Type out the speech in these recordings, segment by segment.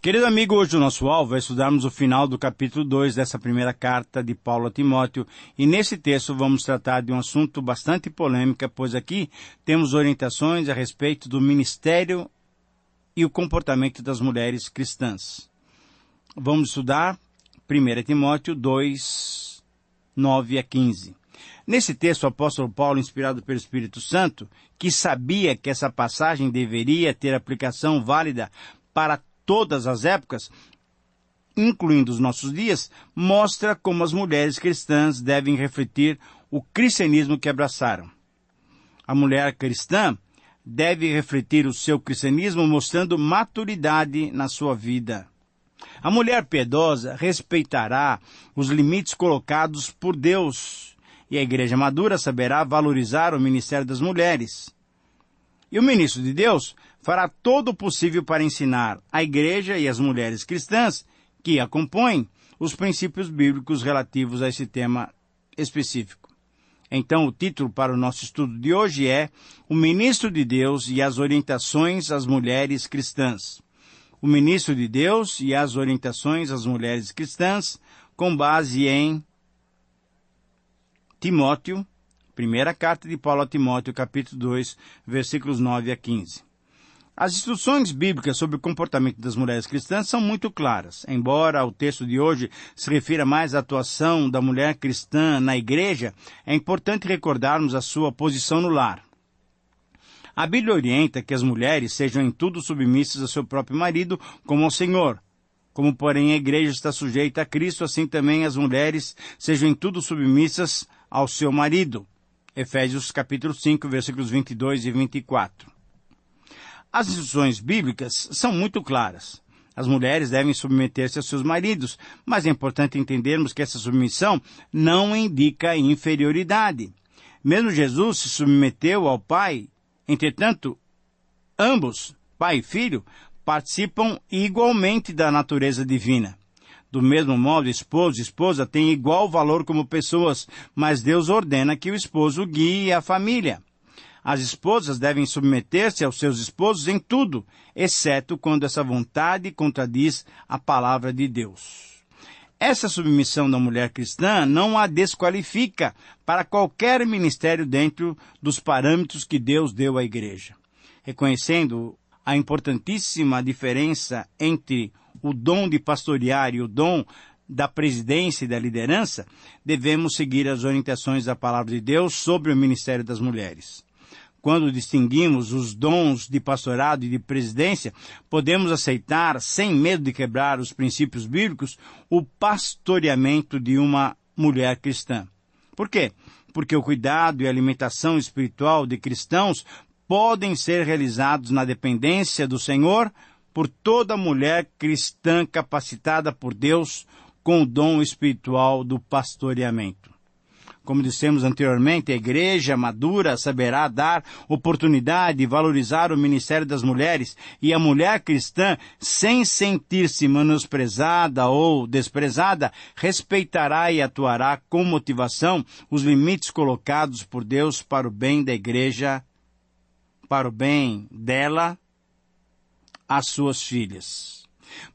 Querido amigo, hoje o nosso alvo é estudarmos o final do capítulo 2 dessa primeira carta de Paulo a Timóteo, e nesse texto vamos tratar de um assunto bastante polêmico, pois aqui temos orientações a respeito do ministério e o comportamento das mulheres cristãs. Vamos estudar 1 Timóteo 2, 9 a 15. Nesse texto, o apóstolo Paulo, inspirado pelo Espírito Santo, que sabia que essa passagem deveria ter aplicação válida para todas as épocas, incluindo os nossos dias, mostra como as mulheres cristãs devem refletir o cristianismo que abraçaram. A mulher cristã deve refletir o seu cristianismo mostrando maturidade na sua vida. A mulher piedosa respeitará os limites colocados por Deus, e a igreja madura saberá valorizar o ministério das mulheres. E o ministro de Deus fará todo o possível para ensinar à igreja e às mulheres cristãs que a compõem os princípios bíblicos relativos a esse tema específico. Então, o título para o nosso estudo de hoje é O Ministro de Deus e as Orientações às Mulheres Cristãs. O Ministro de Deus e as Orientações às Mulheres Cristãs, com base em Timóteo, primeira carta de Paulo a Timóteo, capítulo 2, versículos 9 a 15. As instruções bíblicas sobre o comportamento das mulheres cristãs são muito claras. Embora o texto de hoje se refira mais à atuação da mulher cristã na igreja, é importante recordarmos a sua posição no lar. A Bíblia orienta que as mulheres sejam em tudo submissas ao seu próprio marido, como ao Senhor. Como, porém, a igreja está sujeita a Cristo, assim também as mulheres sejam em tudo submissas ao seu marido. Efésios capítulo 5, versículos 22 e 24. As instruções bíblicas são muito claras. As mulheres devem submeter-se aos seus maridos, mas é importante entendermos que essa submissão não indica inferioridade. Mesmo Jesus se submeteu ao Pai, entretanto, ambos, pai e filho, participam igualmente da natureza divina. Do mesmo modo, esposo e esposa têm igual valor como pessoas, mas Deus ordena que o esposo guie a família. As esposas devem submeter-se aos seus esposos em tudo, exceto quando essa vontade contradiz a palavra de Deus. Essa submissão da mulher cristã não a desqualifica para qualquer ministério dentro dos parâmetros que Deus deu à igreja. Reconhecendo a importantíssima diferença entre o dom de pastorear e o dom da presidência e da liderança, devemos seguir as orientações da palavra de Deus sobre o ministério das mulheres. Quando distinguimos os dons de pastorado e de presidência, podemos aceitar, sem medo de quebrar os princípios bíblicos, o pastoreamento de uma mulher cristã. Por quê? Porque o cuidado e a alimentação espiritual de cristãos podem ser realizados na dependência do Senhor por toda mulher cristã capacitada por Deus com o dom espiritual do pastoreamento. Como dissemos anteriormente, a igreja madura saberá dar oportunidade e valorizar o ministério das mulheres, e a mulher cristã, sem sentir-se menosprezada ou desprezada, respeitará e atuará com motivação os limites colocados por Deus para o bem da igreja, para o bem dela, as suas filhas.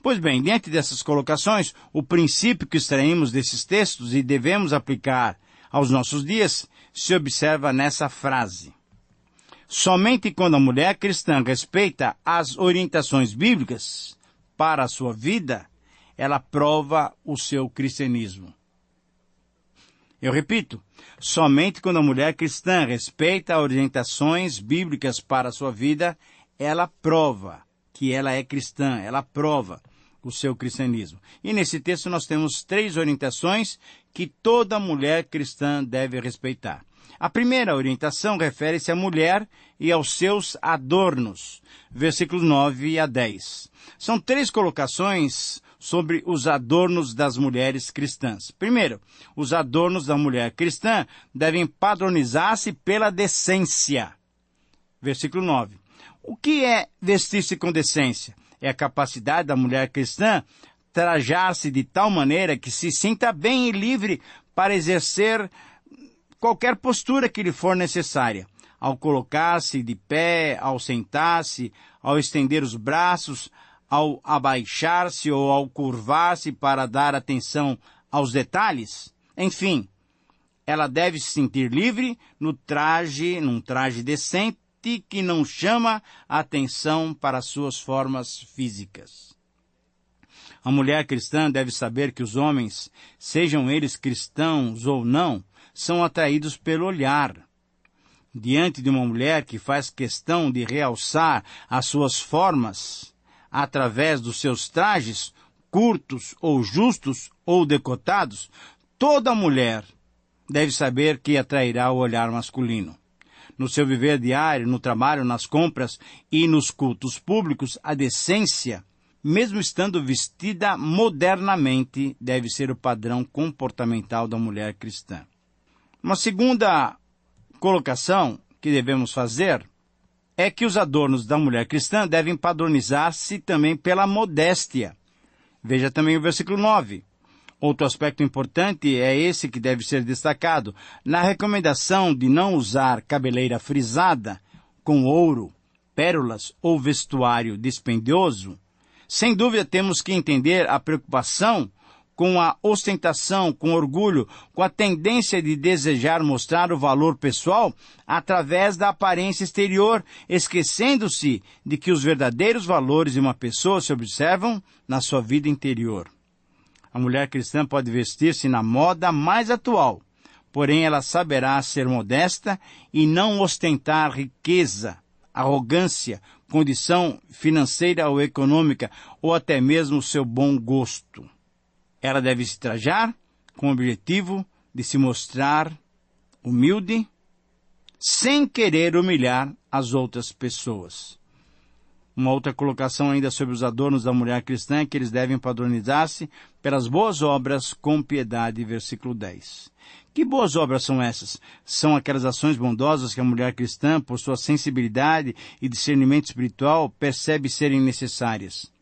Pois bem, diante dessas colocações, o princípio que extraímos desses textos e devemos aplicar aos nossos dias se observa nessa frase: somente quando a mulher cristã respeita as orientações bíblicas para a sua vida, ela prova o seu cristianismo. Eu repito, somente quando a mulher cristã respeita as orientações bíblicas para a sua vida, ela prova que ela é cristã, ela prova o seu cristianismo. E nesse texto nós temos 3 orientações que toda mulher cristã deve respeitar. A primeira orientação refere-se à mulher e aos seus adornos, versículos 9 a 10. São 3 colocações sobre os adornos das mulheres cristãs. Primeiro, os adornos da mulher cristã devem padronizar-se pela decência. Versículo 9. O que é vestir-se com decência? É a capacidade da mulher cristã trajar-se de tal maneira que se sinta bem e livre para exercer qualquer postura que lhe for necessária. Ao colocar-se de pé, ao sentar-se, ao estender os braços, ao abaixar-se ou ao curvar-se para dar atenção aos detalhes. Enfim, ela deve se sentir livre num traje decente que não chama a atenção para suas formas físicas. A mulher cristã deve saber que os homens, sejam eles cristãos ou não, são atraídos pelo olhar. Diante de uma mulher que faz questão de realçar as suas formas através dos seus trajes, curtos ou justos ou decotados, toda mulher deve saber que atrairá o olhar masculino. No seu viver diário, no trabalho, nas compras e nos cultos públicos, a decência, mesmo estando vestida modernamente, deve ser o padrão comportamental da mulher cristã. Uma segunda colocação que devemos fazer é que os adornos da mulher cristã devem padronizar-se também pela modéstia. Veja também o versículo 9. Outro aspecto importante é esse que deve ser destacado. Na recomendação de não usar cabeleira frisada, com ouro, pérolas ou vestuário dispendioso, sem dúvida temos que entender a preocupação com a ostentação, com orgulho, com a tendência de desejar mostrar o valor pessoal através da aparência exterior, esquecendo-se de que os verdadeiros valores de uma pessoa se observam na sua vida interior. A mulher cristã pode vestir-se na moda mais atual, porém ela saberá ser modesta e não ostentar riqueza, arrogância, condição financeira ou econômica, ou até mesmo o seu bom gosto. Ela deve se trajar com o objetivo de se mostrar humilde, sem querer humilhar as outras pessoas. Uma outra colocação ainda sobre os adornos da mulher cristã é que eles devem padronizar-se pelas boas obras com piedade, versículo 10. Que boas obras são essas? São aquelas ações bondosas que a mulher cristã, por sua sensibilidade e discernimento espiritual, percebe serem necessárias.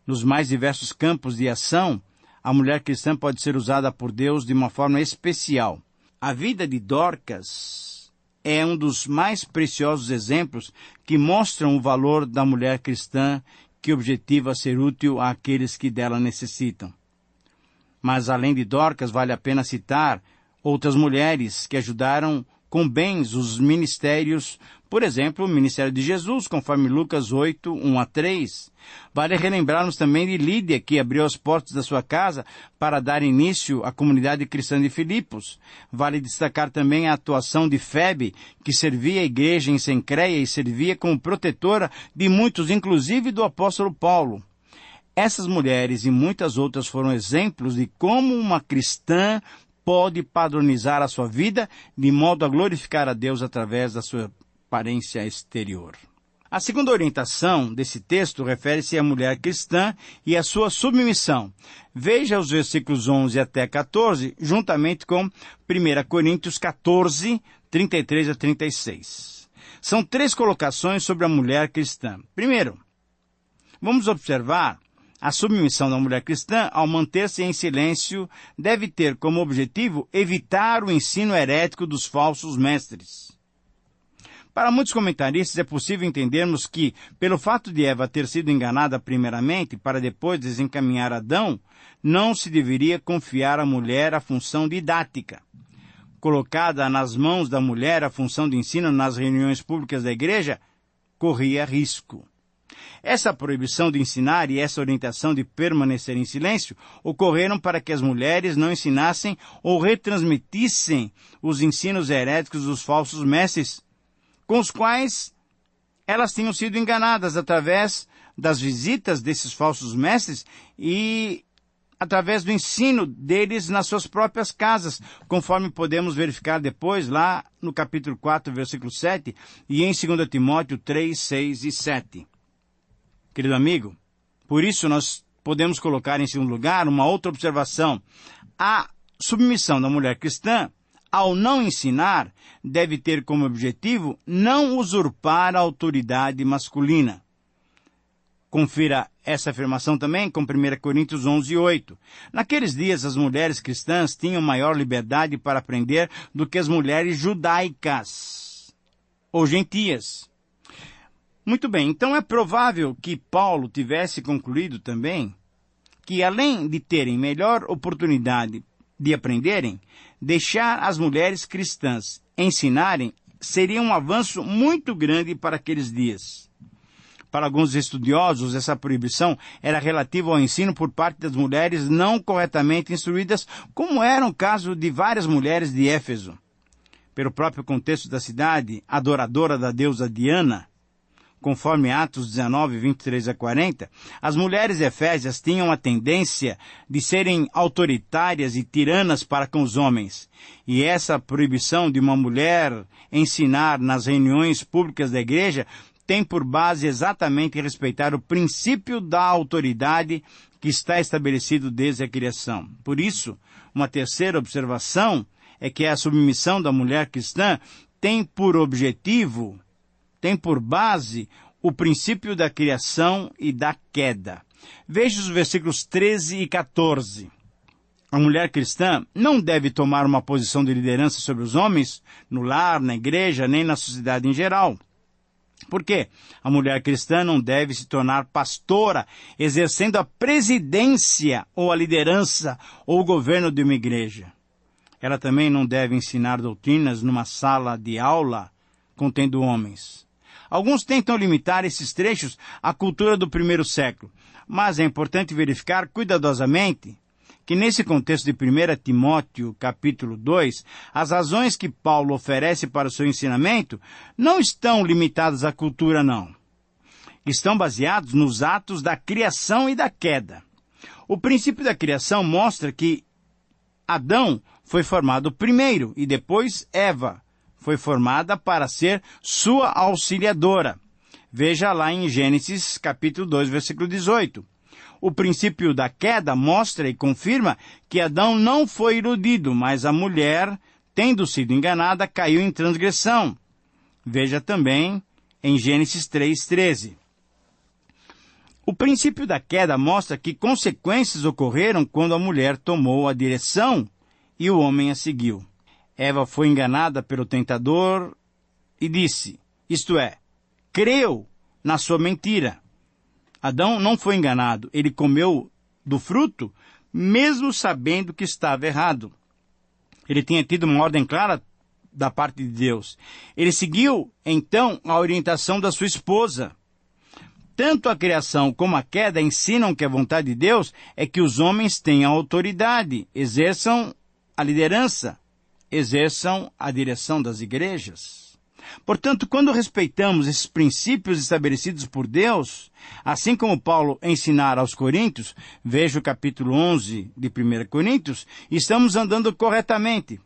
Nos mais diversos campos de ação, a mulher cristã pode ser usada por Deus de uma forma especial. A vida de Dorcas é um dos mais preciosos exemplos que mostram o valor da mulher cristã que objetiva ser útil àqueles que dela necessitam. Mas além de Dorcas, vale a pena citar outras mulheres que ajudaram com bens os ministérios, por exemplo, o ministério de Jesus, conforme Lucas 8, 1-3. Vale relembrarmos também de Lídia, que abriu as portas da sua casa para dar início à comunidade cristã de Filipos. Vale destacar também a atuação de Febe, que servia a igreja em Cencreia e servia como protetora de muitos, inclusive do apóstolo Paulo. Essas mulheres e muitas outras foram exemplos de como uma cristã pode padronizar a sua vida de modo a glorificar a Deus através da sua aparência exterior. A segunda orientação desse texto refere-se à mulher cristã e à sua submissão. Veja os versículos 11 até 14, juntamente com 1 Coríntios 14, 33-36. São 3 colocações sobre a mulher cristã. Primeiro, vamos observar a submissão da mulher cristã, ao manter-se em silêncio, deve ter como objetivo evitar o ensino herético dos falsos mestres. Para muitos comentaristas é possível entendermos que, pelo fato de Eva ter sido enganada primeiramente para depois desencaminhar Adão, não se deveria confiar à mulher a função didática. Colocada nas mãos da mulher a função de ensino nas reuniões públicas da igreja, corria risco. Essa proibição de ensinar e essa orientação de permanecer em silêncio ocorreram para que as mulheres não ensinassem ou retransmitissem os ensinos heréticos dos falsos mestres, com os quais elas tinham sido enganadas através das visitas desses falsos mestres e através do ensino deles nas suas próprias casas, conforme podemos verificar depois lá no capítulo 4, versículo 7 e em 2 Timóteo 3, 6 e 7. Querido amigo, por isso nós podemos colocar em segundo lugar uma outra observação. A submissão da mulher cristã, ao não ensinar, deve ter como objetivo não usurpar a autoridade masculina. Confira essa afirmação também com 1 Coríntios 11, 8. Naqueles dias, as mulheres cristãs tinham maior liberdade para aprender do que as mulheres judaicas ou gentias. Muito bem, então é provável que Paulo tivesse concluído também que, além de terem melhor oportunidade de aprenderem, deixar as mulheres cristãs ensinarem seria um avanço muito grande para aqueles dias. Para alguns estudiosos, essa proibição era relativa ao ensino por parte das mulheres não corretamente instruídas, como era o caso de várias mulheres de Éfeso. Pelo próprio contexto da cidade, adoradora da deusa Diana, conforme Atos 19, 23 a 40, as mulheres efésias tinham a tendência de serem autoritárias e tiranas para com os homens. E essa proibição de uma mulher ensinar nas reuniões públicas da igreja tem por base exatamente respeitar o princípio da autoridade que está estabelecido desde a criação. Por isso, uma terceira observação é que a submissão da mulher cristã tem por objetivo, tem por base o princípio da criação e da queda. Veja os versículos 13 e 14. A mulher cristã não deve tomar uma posição de liderança sobre os homens, no lar, na igreja, nem na sociedade em geral. Por quê? A mulher cristã não deve se tornar pastora, exercendo a presidência ou a liderança ou o governo de uma igreja. Ela também não deve ensinar doutrinas numa sala de aula contendo homens. Alguns tentam limitar esses trechos à cultura do primeiro século, mas é importante verificar cuidadosamente que nesse contexto de 1 Timóteo, capítulo 2, as razões que Paulo oferece para o seu ensinamento não estão limitadas à cultura, não. Estão baseados nos atos da criação e da queda. O princípio da criação mostra que Adão foi formado primeiro e depois Eva foi formada para ser sua auxiliadora. Veja lá em Gênesis, capítulo 2, versículo 18. O princípio da queda mostra e confirma que Adão não foi iludido, mas a mulher, tendo sido enganada, caiu em transgressão. Veja também em Gênesis 3:13. O princípio da queda mostra que consequências ocorreram quando a mulher tomou a direção e o homem a seguiu. Eva foi enganada pelo tentador e disse, isto é, creu na sua mentira. Adão não foi enganado, ele comeu do fruto, mesmo sabendo que estava errado. Ele tinha tido uma ordem clara da parte de Deus. Ele seguiu, então, a orientação da sua esposa. Tanto a criação como a queda ensinam que a vontade de Deus é que os homens tenham autoridade, exerçam a liderança, exerçam a direção das igrejas. Portanto, quando respeitamos esses princípios estabelecidos por Deus, assim como Paulo ensinara aos Coríntios, veja o capítulo 11 de 1 Coríntios, estamos andando corretamente.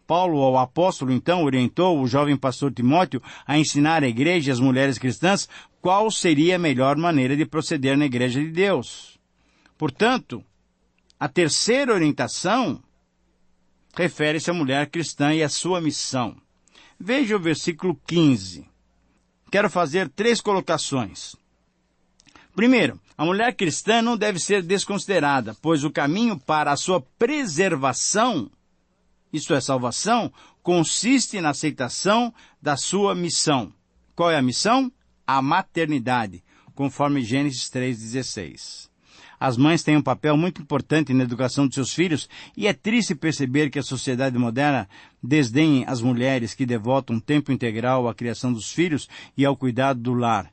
Paulo, o apóstolo, então, orientou o jovem pastor Timóteo a ensinar à igreja e às mulheres cristãs qual seria a melhor maneira de proceder na igreja de Deus. Portanto, a terceira orientação refere-se à mulher cristã e à sua missão. Veja o versículo 15. Quero fazer 3 colocações. Primeiro, a mulher cristã não deve ser desconsiderada, pois o caminho para a sua preservação, isto é, salvação, consiste na aceitação da sua missão. Qual é a missão? A maternidade, conforme Gênesis 3,16. As mães têm um papel muito importante na educação de seus filhos e é triste perceber que a sociedade moderna desdenhe as mulheres que devotam tempo integral à criação dos filhos e ao cuidado do lar,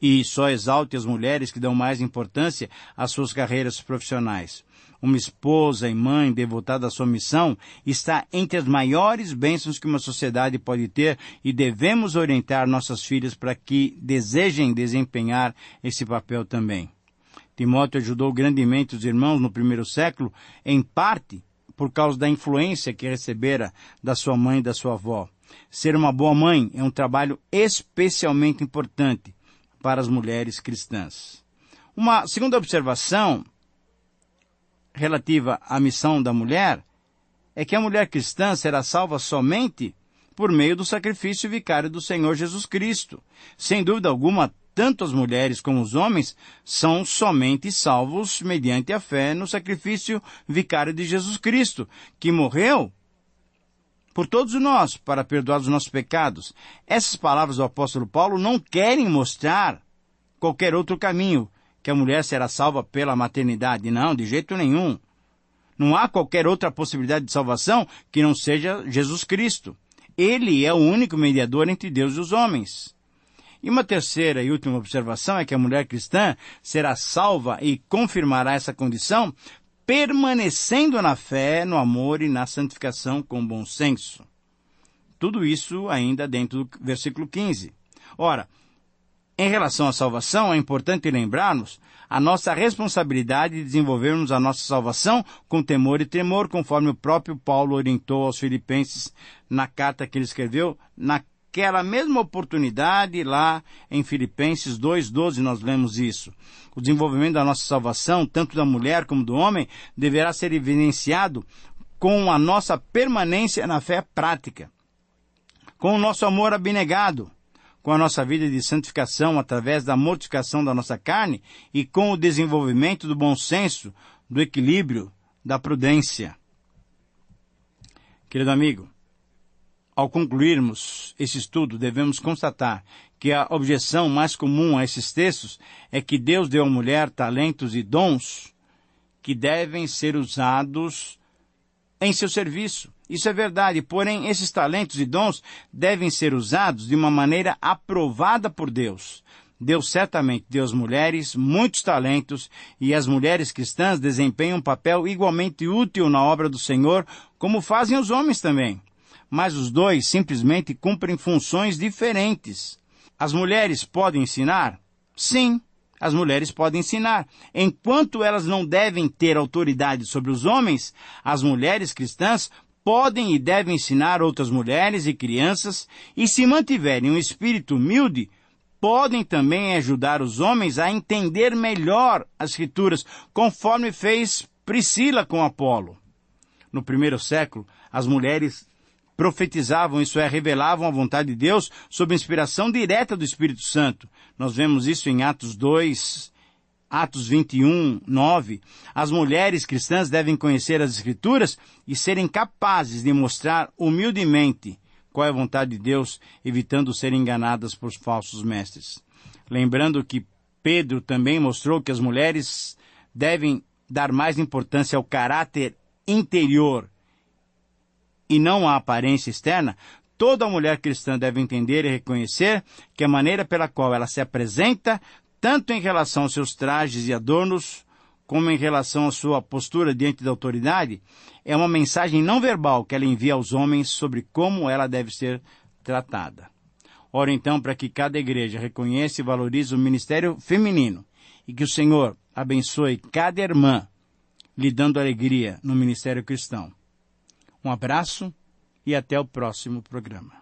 e só exalte as mulheres que dão mais importância às suas carreiras profissionais. Uma esposa e mãe devotada à sua missão está entre as maiores bênçãos que uma sociedade pode ter e devemos orientar nossas filhas para que desejem desempenhar esse papel também. Timóteo ajudou grandemente os irmãos no primeiro século, em parte por causa da influência que recebera da sua mãe e da sua avó. Ser uma boa mãe é um trabalho especialmente importante para as mulheres cristãs. Uma segunda observação relativa à missão da mulher é que a mulher cristã será salva somente por meio do sacrifício vicário do Senhor Jesus Cristo. Sem dúvida alguma, tanto as mulheres como os homens são somente salvos mediante a fé no sacrifício vicário de Jesus Cristo, que morreu por todos nós, para perdoar os nossos pecados. Essas palavras do apóstolo Paulo não querem mostrar qualquer outro caminho, que a mulher será salva pela maternidade. Não, de jeito nenhum. Não há qualquer outra possibilidade de salvação que não seja Jesus Cristo. Ele é o único mediador entre Deus e os homens. E uma terceira e última observação é que a mulher cristã será salva e confirmará essa condição permanecendo na fé, no amor e na santificação com bom senso. Tudo isso ainda dentro do versículo 15. Ora, em relação à salvação, é importante lembrarmos a nossa responsabilidade de desenvolvermos a nossa salvação com temor e tremor, conforme o próprio Paulo orientou aos Filipenses na carta que ele escreveu, naquela mesma oportunidade lá em Filipenses 2:12 nós lemos isso. O desenvolvimento da nossa salvação, tanto da mulher como do homem, deverá ser evidenciado com a nossa permanência na fé prática, com o nosso amor abnegado, com a nossa vida de santificação através da mortificação da nossa carne e com o desenvolvimento do bom senso, do equilíbrio, da prudência. Querido amigo, ao concluirmos esse estudo, devemos constatar que a objeção mais comum a esses textos é que Deus deu à mulher talentos e dons que devem ser usados em seu serviço. Isso é verdade, porém esses talentos e dons devem ser usados de uma maneira aprovada por Deus. Deus certamente deu às mulheres muitos talentos e as mulheres cristãs desempenham um papel igualmente útil na obra do Senhor, como fazem os homens também. Mas os dois simplesmente cumprem funções diferentes. As mulheres podem ensinar? Sim, as mulheres podem ensinar. Enquanto elas não devem ter autoridade sobre os homens, as mulheres cristãs podem e devem ensinar outras mulheres e crianças, e se mantiverem um espírito humilde, podem também ajudar os homens a entender melhor as Escrituras, conforme fez Priscila com Apolo. No primeiro século, as mulheres profetizavam, isso é, revelavam a vontade de Deus sob inspiração direta do Espírito Santo. Nós vemos isso em Atos 2, Atos 21, 9. As mulheres cristãs devem conhecer as Escrituras e serem capazes de mostrar humildemente qual é a vontade de Deus, evitando serem enganadas por falsos mestres. Lembrando que Pedro também mostrou que as mulheres devem dar mais importância ao caráter interior e não à aparência externa, toda mulher cristã deve entender e reconhecer que a maneira pela qual ela se apresenta, tanto em relação aos seus trajes e adornos, como em relação à sua postura diante da autoridade, é uma mensagem não verbal que ela envia aos homens sobre como ela deve ser tratada. Oro então para que cada igreja reconheça e valorize o ministério feminino e que o Senhor abençoe cada irmã, lhe dando alegria no ministério cristão. Um abraço e até o próximo programa.